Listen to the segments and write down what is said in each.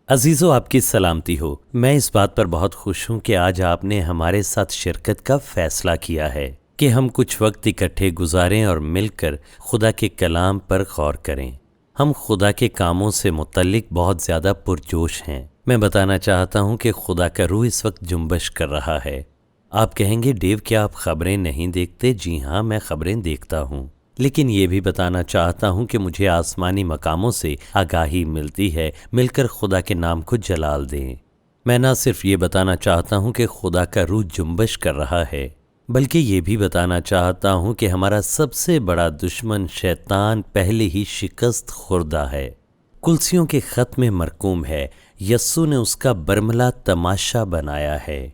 عزیزو آپ کی سلامتی ہو۔ میں اس بات پر بہت خوش ہوں کہ آج آپ نے ہمارے ساتھ شرکت کا فیصلہ کیا ہے کہ ہم کچھ وقت اکٹھے گزاریں اور مل کر خدا کے کلام پر غور کریں۔ ہم خدا کے کاموں سے متعلق بہت زیادہ پرجوش ہیں۔ میں بتانا چاہتا ہوں کہ خدا کا روح اس وقت جنبش کر رہا ہے۔ آپ کہیں گے ڈیو کیا آپ خبریں نہیں دیکھتے؟ جی ہاں، میں خبریں دیکھتا ہوں، لیکن یہ بھی بتانا چاہتا ہوں کہ مجھے آسمانی مقاموں سے آگاہی ملتی ہے۔ مل کر خدا کے نام کو جلال دیں۔ میں نہ صرف یہ بتانا چاہتا ہوں کہ خدا کا روح جنبش کر رہا ہے، بلکہ یہ بھی بتانا چاہتا ہوں کہ ہمارا سب سے بڑا دشمن شیطان پہلے ہی شکست خوردہ ہے، کلسیوں کے خط میں مرقوم ہے۔ یسوع نے اس کا برملا تماشا بنایا ہے،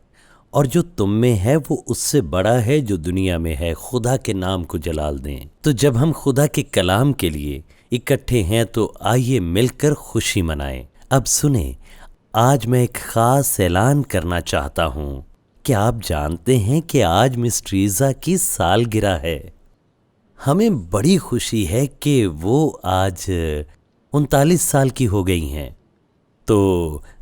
اور جو تم میں ہے وہ اس سے بڑا ہے جو دنیا میں ہے۔ خدا کے نام کو جلال دیں۔ تو جب ہم خدا کے کلام کے لیے اکٹھے ہیں تو آئیے مل کر خوشی منائیں۔ اب سنیں، آج میں ایک خاص اعلان کرنا چاہتا ہوں۔ کیا آپ جانتے ہیں کہ آج مس ٹریزا کی سالگرہ ہے؟ ہمیں بڑی خوشی ہے کہ وہ آج 39 سال کی ہو گئی ہیں، تو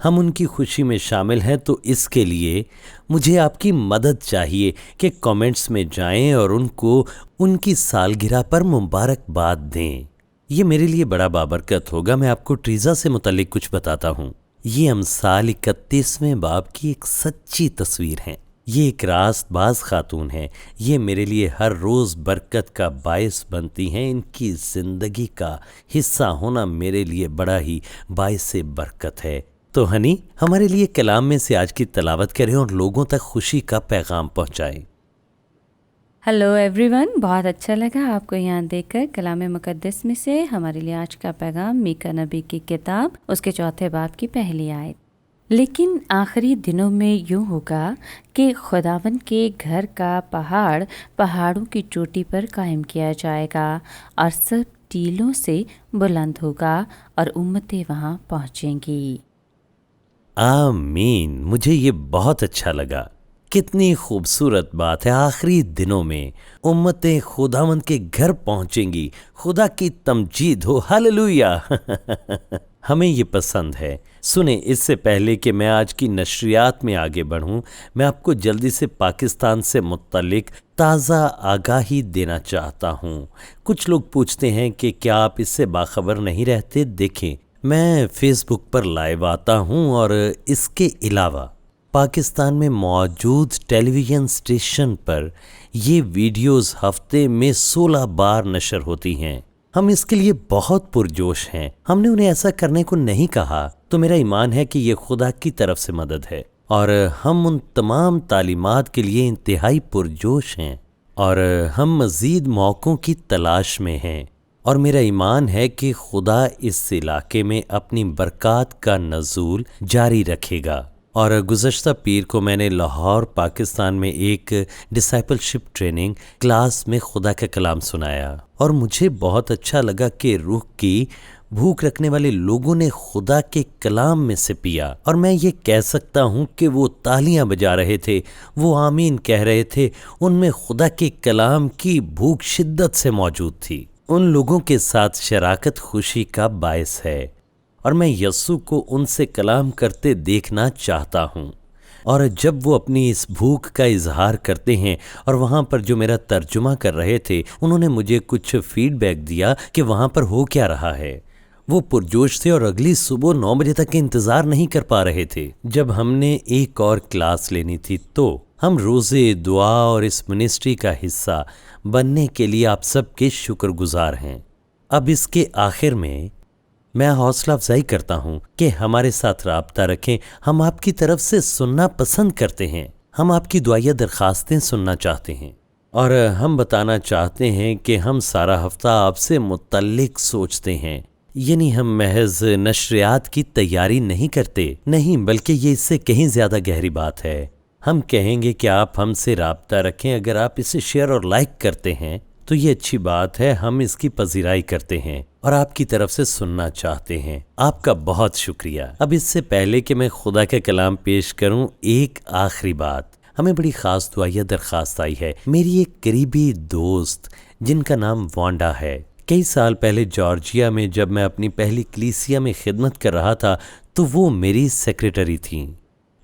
ہم ان کی خوشی میں شامل ہیں۔ تو اس کے لیے مجھے آپ کی مدد چاہیے کہ کامنٹس میں جائیں اور ان کو ان کی سالگرہ پر مبارکباد دیں۔ یہ میرے لیے بڑا بابرکت ہوگا۔ میں آپ کو ٹریزا سے متعلق کچھ بتاتا ہوں۔ یہ امثال 31ویں باب کی ایک سچی تصویر ہے۔ یہ ایک راست باز خاتون ہے۔ یہ میرے لیے ہر روز برکت کا باعث بنتی ہیں۔ ان کی زندگی کا حصہ ہونا میرے لیے بڑا ہی باعث برکت ہے۔ تو ہنی، ہمارے لیے کلام میں سے آج کی تلاوت کریں اور لوگوں تک خوشی کا پیغام پہنچائیں۔ ہیلو ایوری ون، بہت اچھا لگا آپ کو یہاں دیکھ کر۔ کلام مقدس میں سے ہمارے لیے آج کا پیغام میکا نبی کی کتاب اس کے 4 باب کی پہلی آیت۔ لیکن آخری دنوں میں یوں ہوگا کہ خداون کے گھر کا پہاڑ پہاڑوں کی چوٹی پر قائم کیا جائے گا، اور سب ٹیلوں سے بلند ہوگا، اور امتیں وہاں پہنچیں گی۔ آمین۔ مجھے یہ بہت اچھا لگا۔ کتنی خوبصورت بات ہے۔ آخری دنوں میں امتیں خداوند کے گھر پہنچیں گی۔ خدا کی تمجید ہو، ہاللویا۔ ہمیں یہ پسند ہے۔ سنیں، اس سے پہلے کہ میں آج کی نشریات میں آگے بڑھوں، میں آپ کو جلدی سے پاکستان سے متعلق تازہ آگاہی دینا چاہتا ہوں۔ کچھ لوگ پوچھتے ہیں کہ کیا آپ اس سے باخبر نہیں رہتے؟ دیکھیں، میں فیس بک پر لائیو آتا ہوں، اور اس کے علاوہ پاکستان میں موجود ٹیلی ویژن اسٹیشن پر یہ ویڈیوز ہفتے میں 16 بار نشر ہوتی ہیں۔ ہم اس کے لیے بہت پرجوش ہیں۔ ہم نے انہیں ایسا کرنے کو نہیں کہا، تو میرا ایمان ہے کہ یہ خدا کی طرف سے مدد ہے، اور ہم ان تمام تعلیمات کے لیے انتہائی پرجوش ہیں، اور ہم مزید موقعوں کی تلاش میں ہیں، اور میرا ایمان ہے کہ خدا اس علاقے میں اپنی برکات کا نزول جاری رکھے گا۔ اور گزشتہ پیر کو میں نے لاہور پاکستان میں ایک ڈسائپلشپ ٹریننگ کلاس میں خدا کا کلام سنایا، اور مجھے بہت اچھا لگا کہ روح کی بھوک رکھنے والے لوگوں نے خدا کے کلام میں سے پیا، اور میں یہ کہہ سکتا ہوں کہ وہ تالیاں بجا رہے تھے، وہ آمین کہہ رہے تھے۔ ان میں خدا کے کلام کی بھوک شدت سے موجود تھی۔ ان لوگوں کے ساتھ شراکت خوشی کا باعث ہے، اور میں یسوع کو ان سے کلام کرتے دیکھنا چاہتا ہوں۔ اور جب وہ اپنی اس بھوک کا اظہار کرتے ہیں، اور وہاں پر جو میرا ترجمہ کر رہے تھے انہوں نے مجھے کچھ فیڈ بیک دیا کہ وہاں پر ہو کیا رہا ہے، وہ پرجوش تھے اور اگلی صبح 9 بجے تک انتظار نہیں کر پا رہے تھے۔ جب ہم نے ایک اور کلاس لینی تھی تو ہم روزے، دعا اور اس منسٹری کا حصہ بننے کے لیے آپ سب کے شکر گزار ہیں۔ اب اس کے آخر میں حوصلہ افزائی کرتا ہوں کہ ہمارے ساتھ رابطہ رکھیں۔ ہم آپ کی طرف سے سننا پسند کرتے ہیں۔ ہم آپ کی دعائیہ درخواستیں سننا چاہتے ہیں، اور ہم بتانا چاہتے ہیں کہ ہم سارا ہفتہ آپ سے متعلق سوچتے ہیں۔ یعنی ہم محض نشریات کی تیاری نہیں کرتے، نہیں، بلکہ یہ اس سے کہیں زیادہ گہری بات ہے۔ ہم کہیں گے کہ آپ ہم سے رابطہ رکھیں۔ اگر آپ اسے شیئر اور لائک کرتے ہیں تو یہ اچھی بات ہے، ہم اس کی پذیرائی کرتے ہیں اور آپ کی طرف سے سننا چاہتے ہیں۔ آپ کا بہت شکریہ۔ اب اس سے پہلے کہ میں خدا کا کلام پیش کروں، ایک آخری بات، ہمیں بڑی خاص دعائیہ درخواست آئی ہے۔ میری ایک قریبی دوست جن کا نام وانڈا ہے، کئی سال پہلے جارجیا میں جب میں اپنی پہلی کلیسیا میں خدمت کر رہا تھا تو وہ میری سیکریٹری تھیں۔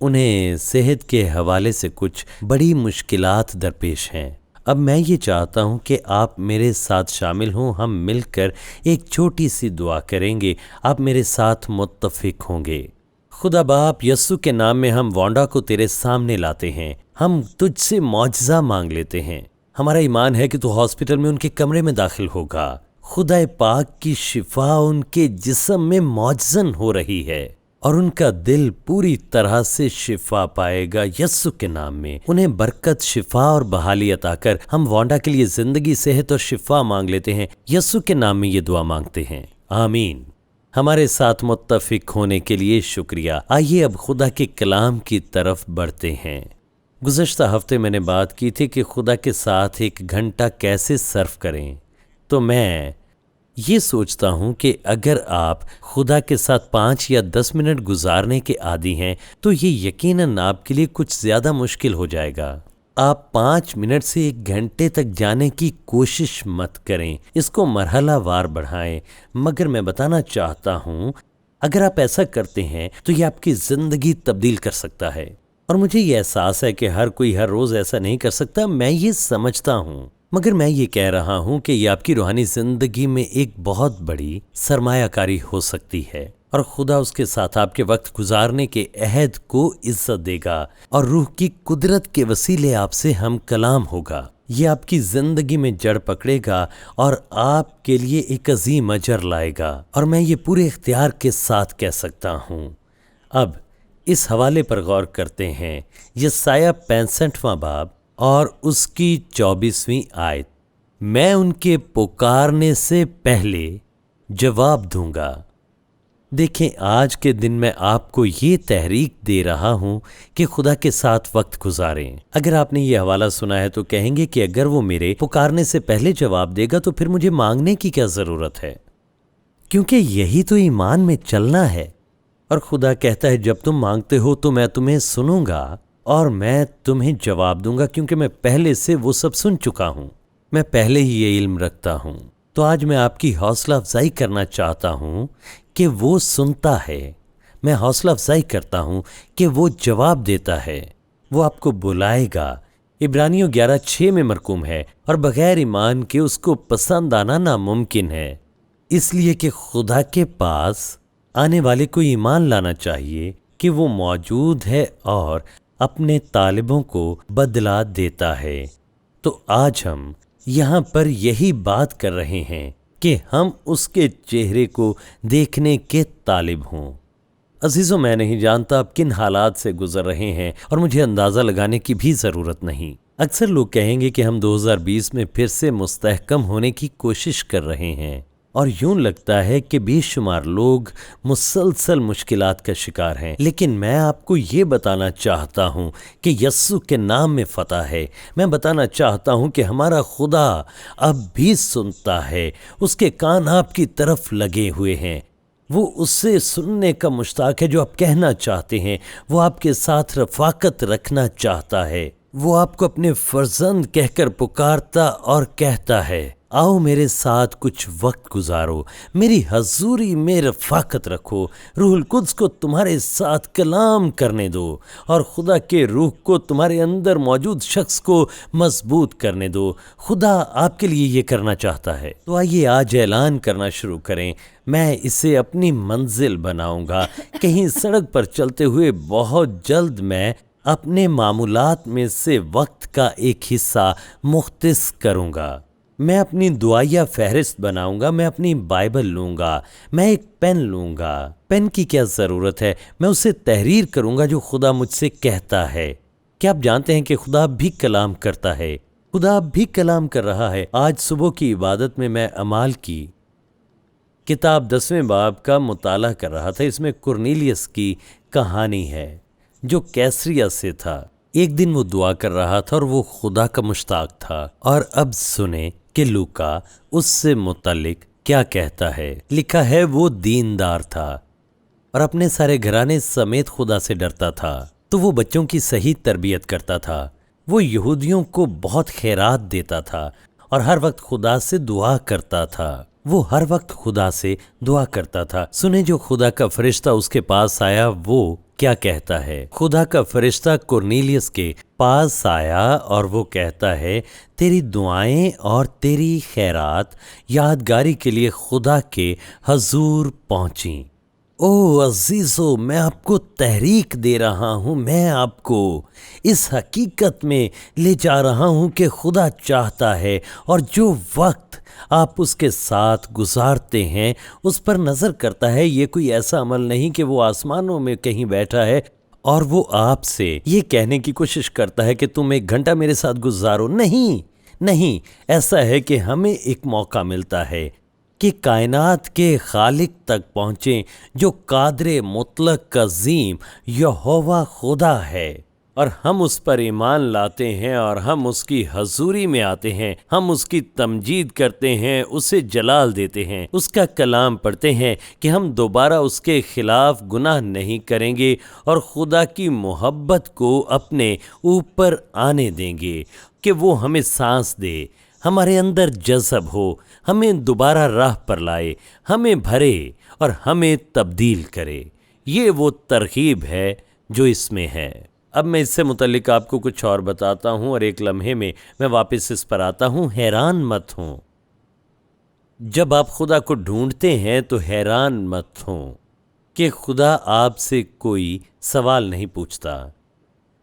انہیں صحت کے حوالے سے کچھ بڑی مشکلات درپیش ہیں۔ اب میں یہ چاہتا ہوں کہ آپ میرے ساتھ شامل ہوں، ہم مل کر ایک چھوٹی سی دعا کریں گے، آپ میرے ساتھ متفق ہوں گے۔ خدا باپ، یسوع کے نام میں ہم وانڈا کو تیرے سامنے لاتے ہیں، ہم تجھ سے معجزہ مانگ لیتے ہیں۔ ہمارا ایمان ہے کہ تو ہاسپٹل میں ان کے کمرے میں داخل ہوگا۔ خدا پاک کی شفا ان کے جسم میں معجزن ہو رہی ہے اور ان کا دل پوری طرح سے شفا پائے گا یسوع کے نام میں۔ انہیں برکت، شفا اور بحالی عطا کر۔ ہم وانڈا کے لیے زندگی، صحت اور شفا مانگ لیتے ہیں، یسوع کے نام میں یہ دعا مانگتے ہیں، آمین۔ ہمارے ساتھ متفق ہونے کے لیے شکریہ۔ آئیے اب خدا کے کلام کی طرف بڑھتے ہیں۔ گزشتہ ہفتے میں نے بات کی تھی کہ خدا کے ساتھ 1 گھنٹہ کیسے صرف کریں، تو میں یہ سوچتا ہوں کہ اگر آپ خدا کے ساتھ 5 یا 10 منٹ گزارنے کے عادی ہیں تو یہ یقیناً آپ کے لیے کچھ زیادہ مشکل ہو جائے گا۔ آپ 5 منٹ سے 1 گھنٹے تک جانے کی کوشش مت کریں، اس کو مرحلہ وار بڑھائیں، مگر میں بتانا چاہتا ہوں اگر آپ ایسا کرتے ہیں تو یہ آپ کی زندگی تبدیل کر سکتا ہے۔ اور مجھے یہ احساس ہے کہ ہر کوئی ہر روز ایسا نہیں کر سکتا، میں یہ سمجھتا ہوں، مگر میں یہ کہہ رہا ہوں کہ یہ آپ کی روحانی زندگی میں ایک بہت بڑی سرمایہ کاری ہو سکتی ہے، اور خدا اس کے ساتھ آپ کے وقت گزارنے کے عہد کو عزت دے گا، اور روح کی قدرت کے وسیلے آپ سے ہم کلام ہوگا۔ یہ آپ کی زندگی میں جڑ پکڑے گا اور آپ کے لیے ایک عظیم اجر لائے گا، اور میں یہ پورے اختیار کے ساتھ کہہ سکتا ہوں۔ اب اس حوالے پر غور کرتے ہیں، یسایہ 65واں باب اور اس کی 24ویں آیت۔ میں ان کے پکارنے سے پہلے جواب دوں گا۔ دیکھیں، آج کے دن میں آپ کو یہ تحریک دے رہا ہوں کہ خدا کے ساتھ وقت گزاریں۔ اگر آپ نے یہ حوالہ سنا ہے تو کہیں گے کہ اگر وہ میرے پکارنے سے پہلے جواب دے گا تو پھر مجھے مانگنے کی کیا ضرورت ہے، کیونکہ یہی تو ایمان میں چلنا ہے۔ اور خدا کہتا ہے جب تم مانگتے ہو تو میں تمہیں سنوں گا اور میں تمہیں جواب دوں گا، کیونکہ میں پہلے سے وہ سب سن چکا ہوں، میں پہلے ہی یہ علم رکھتا ہوں۔ تو آج میں آپ کی حوصلہ افزائی کرنا چاہتا ہوں کہ وہ سنتا ہے، میں حوصلہ افزائی کرتا ہوں کہ وہ جواب دیتا ہے، وہ آپ کو بلائے گا۔ عبرانیوں 11:6 میں مرقوم ہے، اور بغیر ایمان کے اس کو پسند آنا ناممکن ہے، اس لیے کہ خدا کے پاس آنے والے کو ایمان لانا چاہیے کہ وہ موجود ہے اور اپنے طالبوں کو بدلہ دیتا ہے۔ تو آج ہم یہاں پر یہی بات کر رہے ہیں کہ ہم اس کے چہرے کو دیکھنے کے طالب ہوں۔ عزیزوں، میں نہیں جانتا آپ کن حالات سے گزر رہے ہیں، اور مجھے اندازہ لگانے کی بھی ضرورت نہیں۔ اکثر لوگ کہیں گے کہ ہم 2020 میں پھر سے مستحکم ہونے کی کوشش کر رہے ہیں، اور یوں لگتا ہے کہ بے شمار لوگ مسلسل مشکلات کا شکار ہیں، لیکن میں آپ کو یہ بتانا چاہتا ہوں کہ یسوع کے نام میں فتح ہے۔ میں بتانا چاہتا ہوں کہ ہمارا خدا اب بھی سنتا ہے، اس کے کان آپ کی طرف لگے ہوئے ہیں، وہ اس سے سننے کا مشتاق ہے جو آپ کہنا چاہتے ہیں، وہ آپ کے ساتھ رفاقت رکھنا چاہتا ہے، وہ آپ کو اپنے فرزند کہہ کر پکارتا اور کہتا ہے آؤ میرے ساتھ کچھ وقت گزارو، میری حضوری میں رفاقت رکھو، روح القدس کو تمہارے ساتھ کلام کرنے دو، اور خدا کے روح کو تمہارے اندر موجود شخص کو مضبوط کرنے دو۔ خدا آپ کے لیے یہ کرنا چاہتا ہے۔ تو آئیے آج اعلان کرنا شروع کریں، میں اسے اپنی منزل بناؤں گا۔ کہیں سڑک پر چلتے ہوئے بہت جلد میں اپنے معمولات میں سے وقت کا ایک حصہ مختص کروں گا۔ میں اپنی دعائیہ فہرست بناؤں گا، میں اپنی بائبل لوں گا، میں ایک پین لوں گا۔ پین کی کیا ضرورت ہے؟ میں اسے تحریر کروں گا جو خدا مجھ سے کہتا ہے۔ کیا آپ جانتے ہیں کہ خدا بھی کلام کرتا ہے؟ خدا بھی کلام کر رہا ہے۔ آج صبح کی عبادت میں اعمال کی کتاب 10ویں باب کا مطالعہ کر رہا تھا۔ اس میں کرنیلیس کی کہانی ہے جو کیسریا سے تھا۔ ایک دن وہ دعا کر رہا تھا اور وہ خدا کا مشتاق تھا۔ اور اب سنیں کہ لوکا اس سے متعلق کیا کہتا ہے۔ لکھا ہے وہ دیندار تھا اور اپنے سارے گھرانے سمیت خدا سے ڈرتا تھا، تو وہ بچوں کی صحیح تربیت کرتا تھا۔ وہ یہودیوں کو بہت خیرات دیتا تھا اور ہر وقت خدا سے دعا کرتا تھا۔ وہ ہر وقت خدا سے دعا کرتا تھا۔ سنیں جو خدا کا فرشتہ اس کے پاس آیا وہ کیا کہتا ہے۔ خدا کا فرشتہ کرنیلیس کے پاس آیا اور وہ کہتا ہے تیری دعائیں اور تیری خیرات یادگاری کے لیے خدا کے حضور پہنچیں۔ او عزیزو، میں آپ کو تحریک دے رہا ہوں، میں آپ کو اس حقیقت میں لے جا رہا ہوں کہ خدا چاہتا ہے اور جو وقت آپ اس کے ساتھ گزارتے ہیں اس پر نظر کرتا ہے۔ یہ کوئی ایسا عمل نہیں کہ وہ آسمانوں میں کہیں بیٹھا ہے اور وہ آپ سے یہ کہنے کی کوشش کرتا ہے کہ تم 1 گھنٹہ میرے ساتھ گزارو۔ نہیں، ایسا ہے کہ ہمیں ایک موقع ملتا ہے کہ کائنات کے خالق تک پہنچیں جو قادر مطلق عظیم یہوہ خدا ہے، اور ہم اس پر ایمان لاتے ہیں اور ہم اس کی حضوری میں آتے ہیں، ہم اس کی تمجید کرتے ہیں، اسے جلال دیتے ہیں، اس کا کلام پڑھتے ہیں کہ ہم دوبارہ اس کے خلاف گناہ نہیں کریں گے اور خدا کی محبت کو اپنے اوپر آنے دیں گے کہ وہ ہمیں سانس دے، ہمارے اندر جذب ہو، ہمیں دوبارہ راہ پر لائے، ہمیں بھرے اور ہمیں تبدیل کرے۔ یہ وہ ترغیب ہے جو اس میں ہے۔ اب میں اس سے متعلق آپ کو کچھ اور بتاتا ہوں اور ایک لمحے میں واپس اس پر آتا ہوں۔ حیران مت ہوں، جب آپ خدا کو ڈھونڈتے ہیں تو حیران مت ہوں کہ خدا آپ سے کوئی سوال نہیں پوچھتا۔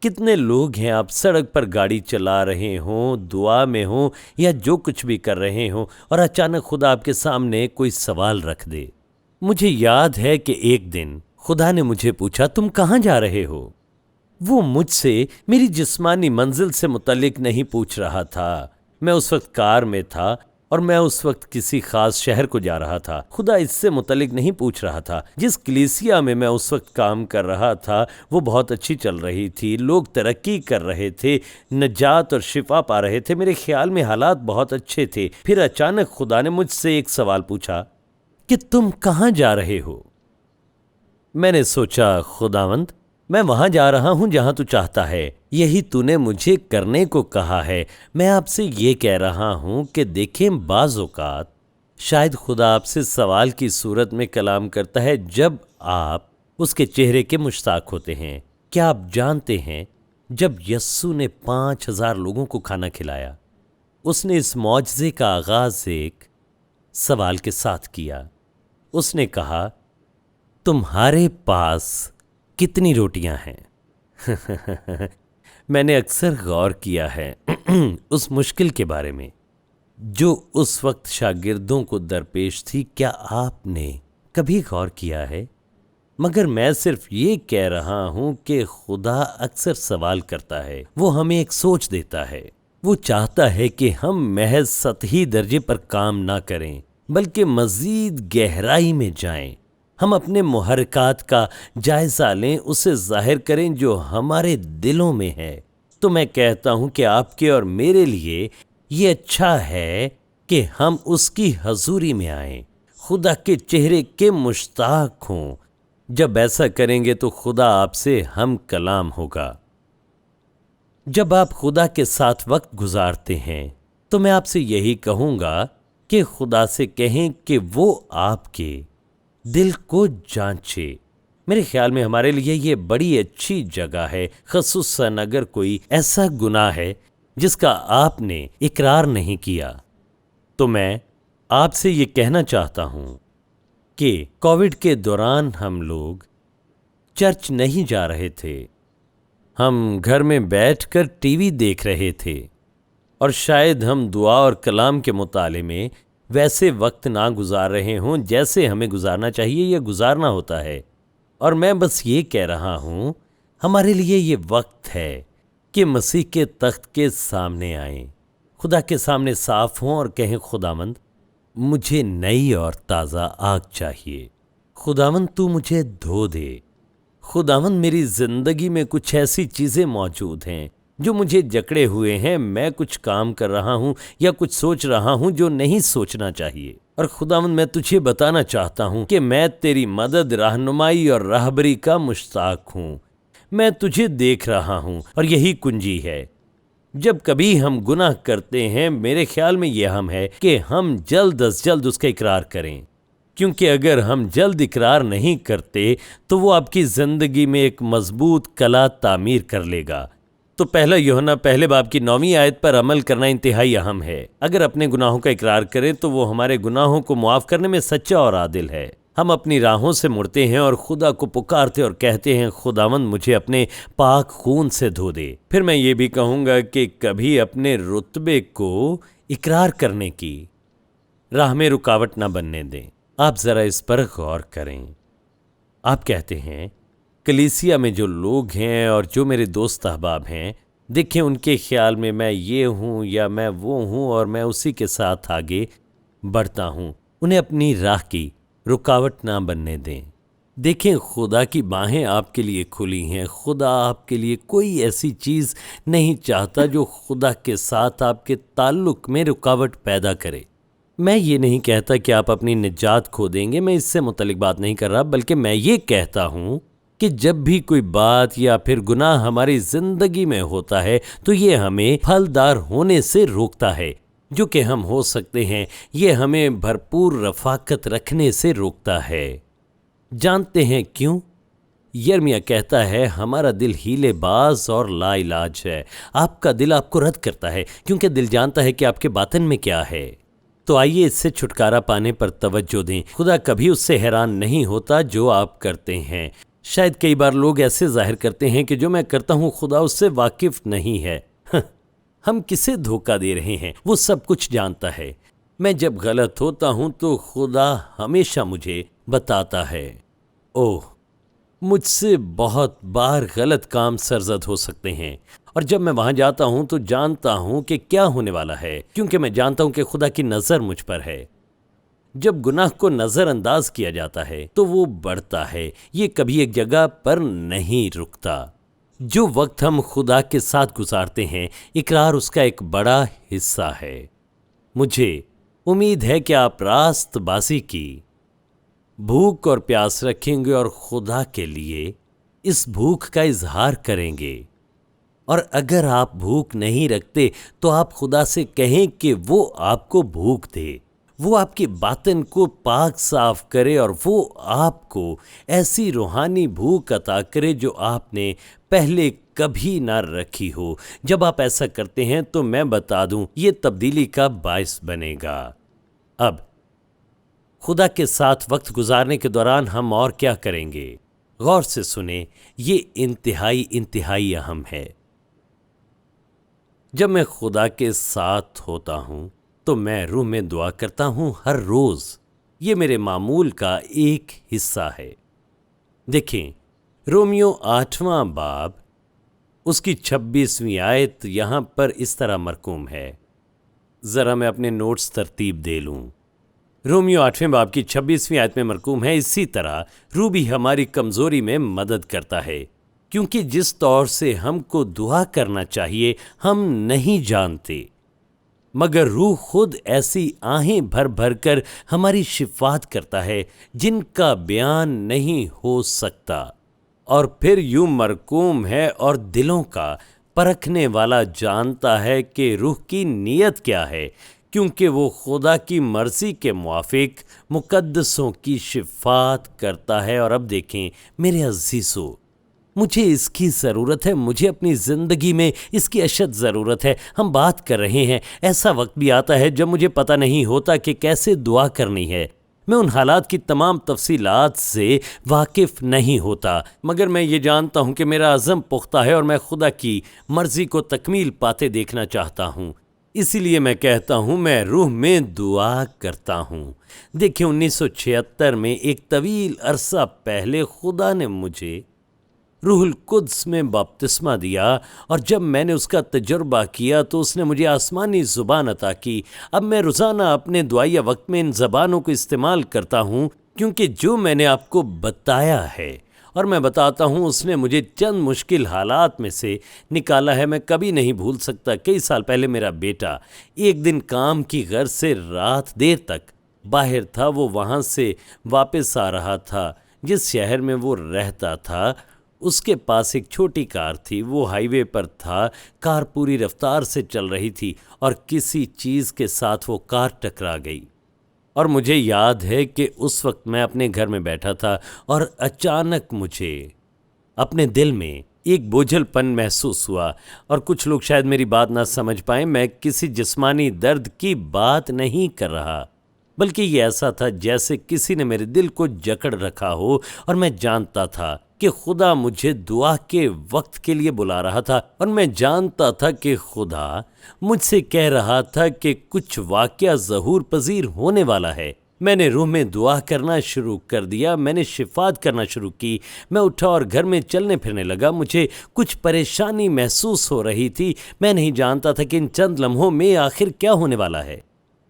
کتنے لوگ ہیں آپ سڑک پر گاڑی چلا رہے ہوں، دعا میں ہوں یا جو کچھ بھی کر رہے ہوں اور اچانک خدا آپ کے سامنے کوئی سوال رکھ دے۔ مجھے یاد ہے کہ ایک دن خدا نے مجھے پوچھا تم کہاں جا رہے ہو؟ وہ مجھ سے میری جسمانی منزل سے متعلق نہیں پوچھ رہا تھا۔ میں اس وقت کار میں تھا اور میں اس وقت کسی خاص شہر کو جا رہا تھا۔ خدا اس سے متعلق نہیں پوچھ رہا تھا۔ جس کلیسیا میں اس وقت کام کر رہا تھا وہ بہت اچھی چل رہی تھی، لوگ ترقی کر رہے تھے، نجات اور شفا پا رہے تھے، میرے خیال میں حالات بہت اچھے تھے۔ پھر اچانک خدا نے مجھ سے ایک سوال پوچھا کہ تم کہاں جا رہے ہو؟ میں نے سوچا خداوند، میں وہاں جا رہا ہوں جہاں تو چاہتا ہے، یہی تو نے مجھے کرنے کو کہا ہے۔ میں آپ سے یہ کہہ رہا ہوں کہ دیکھیں بعض اوقات شاید خدا آپ سے سوال کی صورت میں کلام کرتا ہے جب آپ اس کے چہرے کے مشتاق ہوتے ہیں۔ کیا آپ جانتے ہیں جب یسوع نے 5000 لوگوں کو کھانا کھلایا، اس نے اس معجزے کا آغاز ایک سوال کے ساتھ کیا۔ اس نے کہا تمہارے پاس کتنی روٹیاں ہیں؟ میں نے اکثر غور کیا ہے اس مشکل کے بارے میں جو اس وقت شاگردوں کو درپیش تھی۔ کیا آپ نے کبھی غور کیا ہے؟ مگر میں صرف یہ کہہ رہا ہوں کہ خدا اکثر سوال کرتا ہے، وہ ہمیں ایک سوچ دیتا ہے۔ وہ چاہتا ہے کہ ہم محض سطحی درجے پر کام نہ کریں بلکہ مزید گہرائی میں جائیں، ہم اپنے محرکات کا جائزہ لیں، اسے ظاہر کریں جو ہمارے دلوں میں ہے۔ تو میں کہتا ہوں کہ آپ کے اور میرے لیے یہ اچھا ہے کہ ہم اس کی حضوری میں آئیں، خدا کے چہرے کے مشتاق ہوں۔ جب ایسا کریں گے تو خدا آپ سے ہم کلام ہوگا۔ جب آپ خدا کے ساتھ وقت گزارتے ہیں تو میں آپ سے یہی کہوں گا کہ خدا سے کہیں کہ وہ آپ کے دل کو جانچے۔ میرے خیال میں ہمارے لیے یہ بڑی اچھی جگہ ہے، خصوصاً اگر کوئی ایسا گناہ ہے جس کا آپ نے اقرار نہیں کیا۔ تو میں آپ سے یہ کہنا چاہتا ہوں کہ کووڈ کے دوران ہم لوگ چرچ نہیں جا رہے تھے، ہم گھر میں بیٹھ کر ٹی وی دیکھ رہے تھے، اور شاید ہم دعا اور کلام کے مطالعے میں ویسے وقت نہ گزار رہے ہوں جیسے ہمیں گزارنا چاہیے یا گزارنا ہوتا ہے۔ اور میں بس یہ کہہ رہا ہوں ہمارے لیے یہ وقت ہے کہ مسیح کے تخت کے سامنے آئیں، خدا کے سامنے صاف ہوں اور کہیں خداوند مجھے نئی اور تازہ آگ چاہیے، خداوند تو مجھے دھو دے، خداوند میری زندگی میں کچھ ایسی چیزیں موجود ہیں جو مجھے جکڑے ہوئے ہیں، میں کچھ کام کر رہا ہوں یا کچھ سوچ رہا ہوں جو نہیں سوچنا چاہیے، اور خداوند میں تجھے بتانا چاہتا ہوں کہ میں تیری مدد، رہنمائی اور راہبری کا مشتاق ہوں، میں تجھے دیکھ رہا ہوں، اور یہی کنجی ہے۔ جب کبھی ہم گناہ کرتے ہیں میرے خیال میں یہ اہم ہے کہ ہم جلد از جلد اس کا اقرار کریں، کیونکہ اگر ہم جلد اقرار نہیں کرتے تو وہ آپ کی زندگی میں ایک مضبوط قلعہ تعمیر کر لے گا۔ تو پہلا یوحنا پہلے باب کی 9ویں آیت پر عمل کرنا انتہائی اہم ہے۔ اگر اپنے گناہوں کا اقرار کریں تو وہ ہمارے گناہوں کو معاف کرنے میں سچا اور عادل ہے۔ ہم اپنی راہوں سے مڑتے ہیں اور خدا کو پکارتے اور کہتے ہیں خداوند مجھے اپنے پاک خون سے دھو دے۔ پھر میں یہ بھی کہوں گا کہ کبھی اپنے رتبے کو اقرار کرنے کی راہ میں رکاوٹ نہ بننے دیں۔ آپ ذرا اس پر غور کریں۔ آپ کہتے ہیں کلیسیا میں جو لوگ ہیں اور جو میرے دوست احباب ہیں، دیکھیں ان کے خیال میں یہ ہوں یا میں وہ ہوں اور میں اسی کے ساتھ آگے بڑھتا ہوں۔ انہیں اپنی راہ کی رکاوٹ نہ بننے دیں۔ دیکھیں خدا کی باہیں آپ کے لیے کھلی ہیں۔ خدا آپ کے لیے کوئی ایسی چیز نہیں چاہتا جو خدا کے ساتھ آپ کے تعلق میں رکاوٹ پیدا کرے۔ میں یہ نہیں کہتا کہ آپ اپنی نجات کھو دیں گے، میں اس سے متعلق بات نہیں کر رہا، بلکہ میں یہ کہتا ہوں کہ جب بھی کوئی بات یا پھر گناہ ہماری زندگی میں ہوتا ہے تو یہ ہمیں پھلدار ہونے سے روکتا ہے جو کہ ہم ہو سکتے ہیں۔ یہ ہمیں بھرپور رفاقت رکھنے سے روکتا ہے۔ جانتے ہیں کیوں؟ یرمیا کہتا ہے ہمارا دل ہیلے باز اور لا علاج ہے۔ آپ کا دل آپ کو رد کرتا ہے کیونکہ دل جانتا ہے کہ آپ کے باطن میں کیا ہے۔ تو آئیے اس سے چھٹکارا پانے پر توجہ دیں۔ خدا کبھی اس سے حیران نہیں ہوتا جو آپ کرتے ہیں۔ شاید کئی بار لوگ ایسے ظاہر کرتے ہیں کہ جو میں کرتا ہوں خدا اس سے واقف نہیں ہے۔ ہم کسے دھوکہ دے رہے ہیں؟ وہ سب کچھ جانتا ہے۔ میں جب غلط ہوتا ہوں تو خدا ہمیشہ مجھے بتاتا ہے۔ اوہ، مجھ سے بہت بار غلط کام سرزد ہو سکتے ہیں، اور جب میں وہاں جاتا ہوں تو جانتا ہوں کہ کیا ہونے والا ہے، کیونکہ میں جانتا ہوں کہ خدا کی نظر مجھ پر ہے۔ جب گناہ کو نظر انداز کیا جاتا ہے تو وہ بڑھتا ہے، یہ کبھی ایک جگہ پر نہیں رکتا۔ جو وقت ہم خدا کے ساتھ گزارتے ہیں، اقرار اس کا ایک بڑا حصہ ہے۔ مجھے امید ہے کہ آپ راست بازی کی بھوک اور پیاس رکھیں گے اور خدا کے لیے اس بھوک کا اظہار کریں گے۔ اور اگر آپ بھوک نہیں رکھتے تو آپ خدا سے کہیں کہ وہ آپ کو بھوک دے، وہ آپ کے باطن کو پاک صاف کرے اور وہ آپ کو ایسی روحانی بھوک عطا کرے جو آپ نے پہلے کبھی نہ رکھی ہو۔ جب آپ ایسا کرتے ہیں تو میں بتا دوں یہ تبدیلی کا باعث بنے گا۔ اب خدا کے ساتھ وقت گزارنے کے دوران ہم اور کیا کریں گے؟ غور سے سنیں، یہ انتہائی اہم ہے۔ جب میں خدا کے ساتھ ہوتا ہوں تو میں روح میں دعا کرتا ہوں ہر روز۔ یہ میرے معمول کا ایک حصہ ہے۔ دیکھیں رومیو 8واں باب اس کی 26ویں آیت یہاں پر اس طرح مرقوم ہے۔ ذرا میں اپنے نوٹس ترتیب دے لوں۔ رومیو 8ویں باب کی 26ویں آیت میں مرقوم ہے، اسی طرح روح بھی ہماری کمزوری میں مدد کرتا ہے، کیونکہ جس طور سے ہم کو دعا کرنا چاہیے ہم نہیں جانتے، مگر روح خود ایسی آہیں بھر بھر کر ہماری شفاعت کرتا ہے جن کا بیان نہیں ہو سکتا۔ اور پھر یوں مرقوم ہے، اور دلوں کا پرکھنے والا جانتا ہے کہ روح کی نیت کیا ہے، کیونکہ وہ خدا کی مرضی کے موافق مقدسوں کی شفاعت کرتا ہے۔ اور اب دیکھیں میرے عزیزو، مجھے اس کی ضرورت ہے، مجھے اپنی زندگی میں اس کی اشد ضرورت ہے۔ ہم بات کر رہے ہیں، ایسا وقت بھی آتا ہے جب مجھے پتہ نہیں ہوتا کہ کیسے دعا کرنی ہے۔ میں ان حالات کی تمام تفصیلات سے واقف نہیں ہوتا، مگر میں یہ جانتا ہوں کہ میرا عزم پختہ ہے اور میں خدا کی مرضی کو تکمیل پاتے دیکھنا چاہتا ہوں۔ اسی لیے میں کہتا ہوں میں روح میں دعا کرتا ہوں۔ دیکھیں 1976 میں ایک طویل عرصہ پہلے خدا نے مجھے روح القدس میں بپتسمہ دیا، اور جب میں نے اس کا تجربہ کیا تو اس نے مجھے آسمانی زبان عطا کی۔ اب میں روزانہ اپنے دعائیہ وقت میں ان زبانوں کو استعمال کرتا ہوں، کیونکہ جو میں نے آپ کو بتایا ہے اور میں بتاتا ہوں اس نے مجھے چند مشکل حالات میں سے نکالا ہے۔ میں کبھی نہیں بھول سکتا، کئی سال پہلے میرا بیٹا ایک دن کام کی غرض سے رات دیر تک باہر تھا۔ وہ وہاں سے واپس آ رہا تھا جس شہر میں وہ رہتا تھا۔ اس کے پاس ایک چھوٹی کار تھی، وہ ہائی وے پر تھا، کار پوری رفتار سے چل رہی تھی اور کسی چیز کے ساتھ وہ کار ٹکرا گئی۔ اور مجھے یاد ہے کہ اس وقت میں اپنے گھر میں بیٹھا تھا اور اچانک مجھے اپنے دل میں ایک بوجھل پن محسوس ہوا، اور کچھ لوگ شاید میری بات نہ سمجھ پائیں، میں کسی جسمانی درد کی بات نہیں کر رہا، بلکہ یہ ایسا تھا جیسے کسی نے میرے دل کو جکڑ رکھا ہو، اور میں جانتا تھا کہ خدا مجھے دعا کے وقت کے لیے بلا رہا تھا، اور میں جانتا تھا کہ خدا مجھ سے کہہ رہا تھا کہ کچھ واقعہ ظہور پذیر ہونے والا ہے۔ میں نے روح میں دعا کرنا شروع کر دیا، میں نے شفاعت کرنا شروع کی، میں اٹھا اور گھر میں چلنے پھرنے لگا۔ مجھے کچھ پریشانی محسوس ہو رہی تھی، میں نہیں جانتا تھا کہ ان چند لمحوں میں آخر کیا ہونے والا ہے۔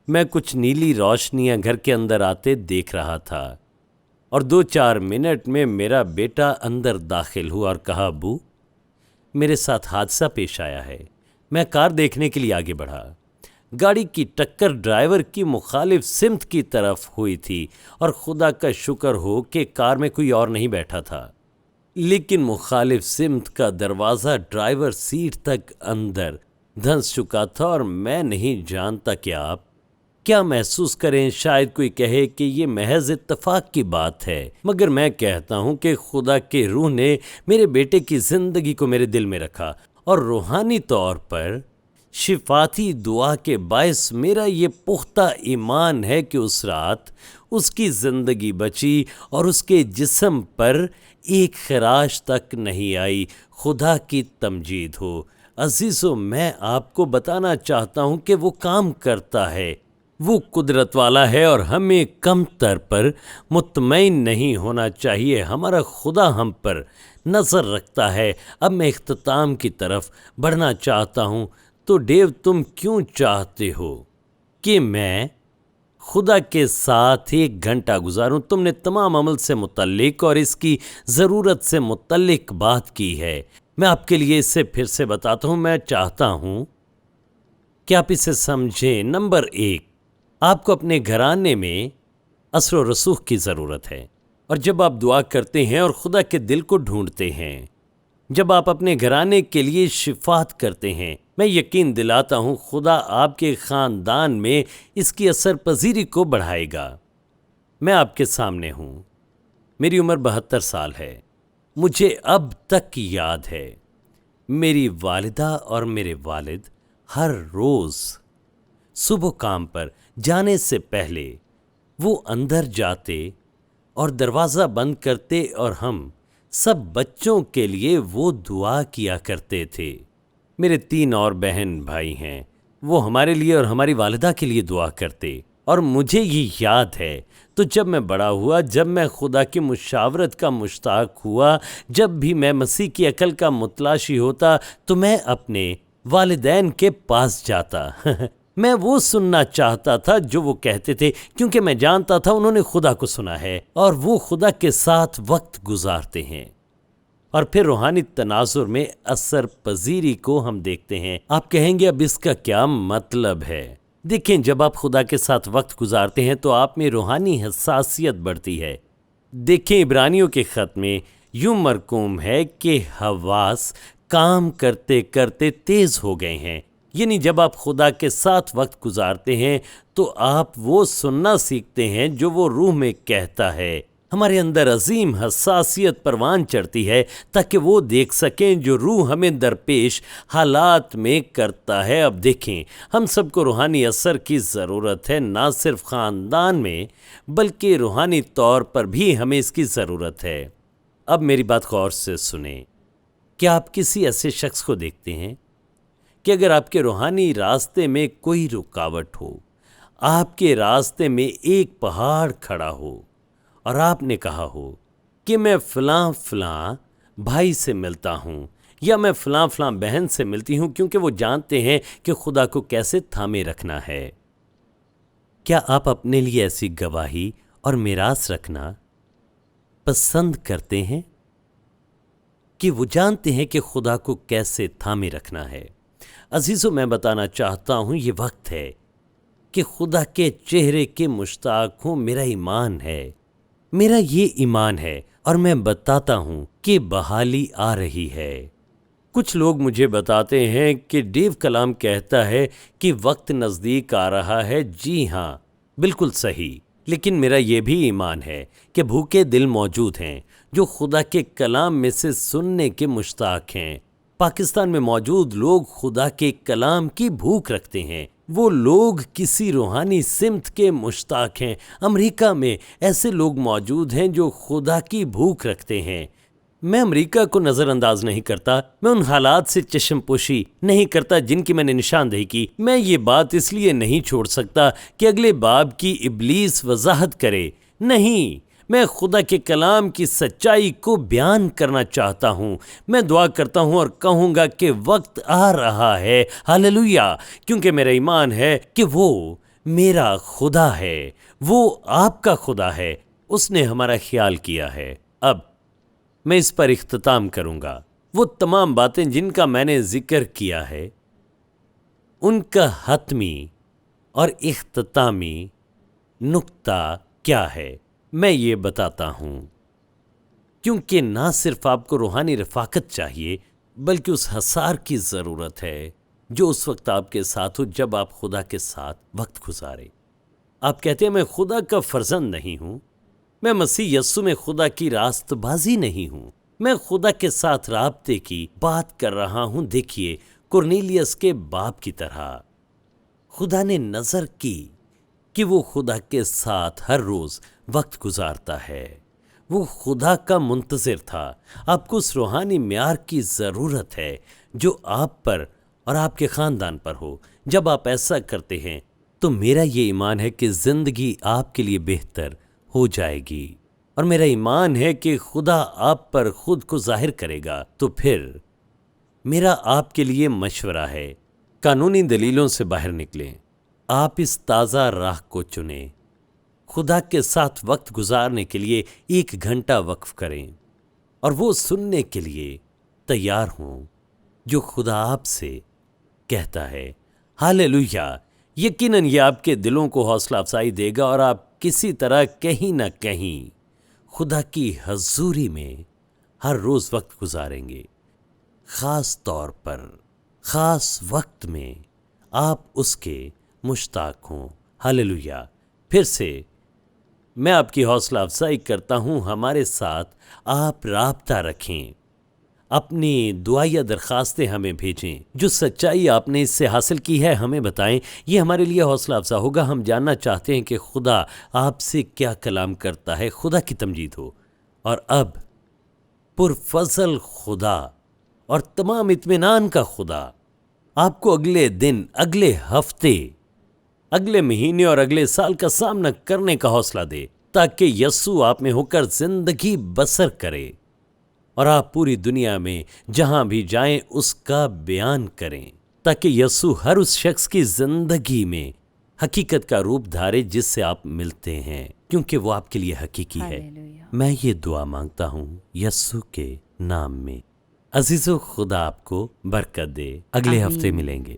میں کچھ نیلی روشنیاں گھر کے اندر آتے دیکھ رہا تھا، اور 2-4 منٹ میں میرا بیٹا اندر داخل ہوا اور کہا، ابو میرے ساتھ حادثہ پیش آیا ہے۔ میں کار دیکھنے کے لیے آگے بڑھا۔ گاڑی کی ٹکر ڈرائیور کی مخالف سمت کی طرف ہوئی تھی، اور خدا کا شکر ہو کہ کار میں کوئی اور نہیں بیٹھا تھا، لیکن مخالف سمت کا دروازہ ڈرائیور سیٹ تک اندر دھنس چکا تھا، اور میں نہیں جانتا کہ آپ کیا محسوس کریں۔ شاید کوئی کہے کہ یہ محض اتفاق کی بات ہے، مگر میں کہتا ہوں کہ خدا کے روح نے میرے بیٹے کی زندگی کو میرے دل میں رکھا، اور روحانی طور پر شفاعتی دعا کے باعث میرا یہ پختہ ایمان ہے کہ اس رات اس کی زندگی بچی اور اس کے جسم پر ایک خراش تک نہیں آئی۔ خدا کی تمجید ہو۔ عزیزو، میں آپ کو بتانا چاہتا ہوں کہ وہ کام کرتا ہے، وہ قدرت والا ہے، اور ہمیں کم تر پر مطمئن نہیں ہونا چاہیے۔ ہمارا خدا ہم پر نظر رکھتا ہے۔ اب میں اختتام کی طرف بڑھنا چاہتا ہوں۔ تو ڈیو، تم کیوں چاہتے ہو کہ میں خدا کے ساتھ 1 گھنٹہ گزاروں؟ تم نے تمام عمل سے متعلق اور اس کی ضرورت سے متعلق بات کی ہے۔ میں آپ کے لیے اسے پھر سے بتاتا ہوں۔ میں چاہتا ہوں کہ آپ اسے سمجھیں۔ نمبر 1، آپ کو اپنے گھرانے میں اثر و رسوخ کی ضرورت ہے، اور جب آپ دعا کرتے ہیں اور خدا کے دل کو ڈھونڈتے ہیں، جب آپ اپنے گھرانے کے لیے شفاعت کرتے ہیں، میں یقین دلاتا ہوں خدا آپ کے خاندان میں اس کی اثر پذیری کو بڑھائے گا۔ میں آپ کے سامنے ہوں، میری عمر 72 سال ہے۔ مجھے اب تک یاد ہے میری والدہ اور میرے والد ہر روز صبح کام پر جانے سے پہلے وہ اندر جاتے اور دروازہ بند کرتے، اور ہم سب بچوں کے لیے وہ دعا کیا کرتے تھے۔ میرے 3 اور بہن بھائی ہیں، وہ ہمارے لیے اور ہماری والدہ کے لیے دعا کرتے، اور مجھے یہ یاد ہے۔ تو جب میں بڑا ہوا، جب میں خدا کی مشاورت کا مشتاق ہوا، جب بھی میں مسیح کی عقل کا متلاشی ہوتا، تو میں اپنے والدین کے پاس جاتا۔ میں وہ سننا چاہتا تھا جو وہ کہتے تھے، کیونکہ میں جانتا تھا انہوں نے خدا کو سنا ہے، اور وہ خدا کے ساتھ وقت گزارتے ہیں۔ اور پھر روحانی تناظر میں اثر پذیری کو ہم دیکھتے ہیں۔ آپ کہیں گے اب اس کا کیا مطلب ہے؟ دیکھیں، جب آپ خدا کے ساتھ وقت گزارتے ہیں تو آپ میں روحانی حساسیت بڑھتی ہے۔ دیکھیں، عبرانیوں کے خط میں یوں مرقوم ہے کہ حواس کام کرتے کرتے تیز ہو گئے ہیں۔ یعنی جب آپ خدا کے ساتھ وقت گزارتے ہیں تو آپ وہ سننا سیکھتے ہیں جو وہ روح میں کہتا ہے۔ ہمارے اندر عظیم حساسیت پروان چڑھتی ہے تاکہ وہ دیکھ سکیں جو روح ہمیں درپیش حالات میں کرتا ہے۔ اب دیکھیں، ہم سب کو روحانی اثر کی ضرورت ہے، نہ صرف خاندان میں بلکہ روحانی طور پر بھی ہمیں اس کی ضرورت ہے۔ اب میری بات غور سے سنیں۔ کیا آپ کسی ایسے شخص کو دیکھتے ہیں کہ اگر آپ کے روحانی راستے میں کوئی رکاوٹ ہو، آپ کے راستے میں ایک پہاڑ کھڑا ہو، اور آپ نے کہا ہو کہ میں فلاں فلاں بھائی سے ملتا ہوں، یا میں فلاں فلاں بہن سے ملتی ہوں کیونکہ وہ جانتے ہیں کہ خدا کو کیسے تھامے رکھنا ہے؟ کیا آپ اپنے لیے ایسی گواہی اور میراث رکھنا پسند کرتے ہیں کہ وہ جانتے ہیں کہ خدا کو کیسے تھامے رکھنا ہے؟ عزیزو، میں بتانا چاہتا ہوں یہ وقت ہے کہ خدا کے چہرے کے مشتاق ہوں۔ میرا ایمان ہے، میرا یہ ایمان ہے، اور میں بتاتا ہوں کہ بحالی آ رہی ہے۔ کچھ لوگ مجھے بتاتے ہیں کہ ڈیو کلام کہتا ہے کہ وقت نزدیک آ رہا ہے۔ جی ہاں، بالکل صحیح، لیکن میرا یہ بھی ایمان ہے کہ بھوکے دل موجود ہیں جو خدا کے کلام میں سے سننے کے مشتاق ہیں۔ پاکستان میں موجود لوگ خدا کے کلام کی بھوک رکھتے ہیں، وہ لوگ کسی روحانی سمت کے مشتاق ہیں۔ امریکہ میں ایسے لوگ موجود ہیں جو خدا کی بھوک رکھتے ہیں۔ میں امریکہ کو نظر انداز نہیں کرتا، میں ان حالات سے چشم پوشی نہیں کرتا جن کی میں نے نشاندہی کی۔ میں یہ بات اس لیے نہیں چھوڑ سکتا کہ اگلے باب کی ابلیس وضاحت کرے، نہیں، میں خدا کے کلام کی سچائی کو بیان کرنا چاہتا ہوں۔ میں دعا کرتا ہوں اور کہوں گا کہ وقت آ رہا ہے، ہاللویا، کیونکہ میرا ایمان ہے کہ وہ میرا خدا ہے، وہ آپ کا خدا ہے، اس نے ہمارا خیال کیا ہے۔ اب میں اس پر اختتام کروں گا۔ وہ تمام باتیں جن کا میں نے ذکر کیا ہے، ان کا حتمی اور اختتامی نقطہ کیا ہے، میں یہ بتاتا ہوں، کیونکہ نہ صرف آپ کو روحانی رفاقت چاہیے بلکہ اس حصار کی ضرورت ہے جو اس وقت آپ کے ساتھ ہو جب آپ خدا کے ساتھ وقت گزارے۔ آپ کہتے ہیں میں خدا کا فرزند نہیں ہوں، میں مسیح یسوع میں خدا کی راست بازی نہیں ہوں، میں خدا کے ساتھ رابطے کی بات کر رہا ہوں۔ دیکھیے، کرنیلیس کے باپ کی طرح خدا نے نظر کی کہ وہ خدا کے ساتھ ہر روز وقت گزارتا ہے، وہ خدا کا منتظر تھا۔ آپ کو اس روحانی معیار کی ضرورت ہے جو آپ پر اور آپ کے خاندان پر ہو۔ جب آپ ایسا کرتے ہیں تو میرا یہ ایمان ہے کہ زندگی آپ کے لیے بہتر ہو جائے گی، اور میرا ایمان ہے کہ خدا آپ پر خود کو ظاہر کرے گا۔ تو پھر میرا آپ کے لیے مشورہ ہے، قانونی دلیلوں سے باہر نکلیں، آپ اس تازہ راہ کو چنیں، خدا کے ساتھ وقت گزارنے کے لیے 1 گھنٹہ وقف کریں اور وہ سننے کے لیے تیار ہوں جو خدا آپ سے کہتا ہے۔ ہاللویا، یقیناً یہ آپ کے دلوں کو حوصلہ افزائی دے گا اور آپ کسی طرح کہیں نہ کہیں خدا کی حضوری میں ہر روز وقت گزاریں گے۔ خاص طور پر خاص وقت میں آپ اس کے مشتاق ہوں۔ ہاللویا، پھر سے میں آپ کی حوصلہ افزائی کرتا ہوں، ہمارے ساتھ آپ رابطہ رکھیں، اپنی دعائیا درخواستیں ہمیں بھیجیں، جو سچائی آپ نے اس سے حاصل کی ہے ہمیں بتائیں، یہ ہمارے لیے حوصلہ افزا ہوگا۔ ہم جاننا چاہتے ہیں کہ خدا آپ سے کیا کلام کرتا ہے۔ خدا کی تمجید ہو۔ اور اب پرفضل خدا اور تمام اطمینان کا خدا آپ کو اگلے دن، اگلے ہفتے، اگلے مہینے اور اگلے سال کا سامنا کرنے کا حوصلہ دے، تاکہ یسوع آپ میں ہو کر زندگی بسر کرے اور آپ پوری دنیا میں جہاں بھی جائیں اس کا بیان کریں، تاکہ یسوع ہر اس شخص کی زندگی میں حقیقت کا روپ دھارے جس سے آپ ملتے ہیں، کیونکہ وہ آپ کے لیے حقیقی ہے۔ ہاللویا۔ میں یہ دعا مانگتا ہوں یسوع کے نام میں۔ عزیزو، خدا آپ کو برکت دے۔ اگلے آمین۔ ہفتے ملیں گے۔